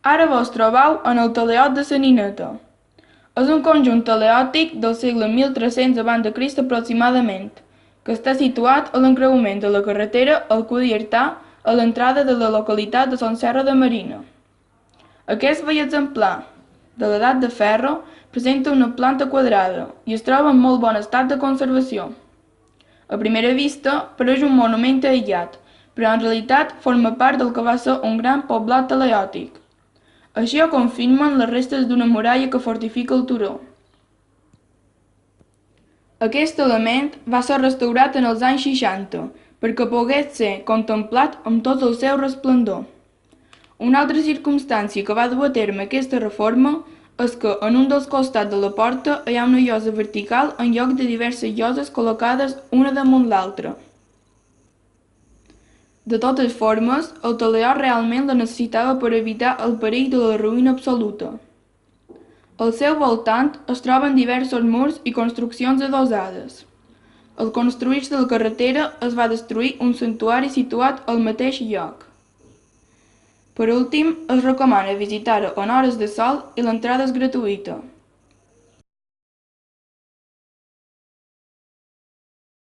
Ara vos trobeu en el Teleot de la Nineta. És un conjunt teleòtic del segle 1300 abans de Crist aproximadament, que està situat a l'encreuament de la carretera Alcúdia i Artà a l'entrada de la localitat de Son Serra de Marina. Aquest vell exemplar, de l'edat de ferro, presenta una planta quadrada i es troba en molt bon estat de conservació. A primera vista, pareix un monument aïllat, però en realitat forma part del que va ser un gran poblat teleòtic. Així ho confirmen les restes d'una muralla que fortifica el turó. Aquest element va ser restaurat en els anys 60 perquè pogués ser contemplat amb tot el seu resplendor. Una altra circumstància que va dur a terme aquesta reforma és que en un dels costats de la porta hi ha una llosa vertical en lloc de diverses lloses col·locades una damunt l'altra. De totes formes, el Teleot realment la necessitava per evitar el perill de la ruïna absoluta. Al seu voltant es troben diversos murs i construccions adossades. Al construir-se la carretera es va destruir un santuari situat al mateix lloc. Per últim, es recomana visitar-ho en hores de sol i l'entrada és gratuïta.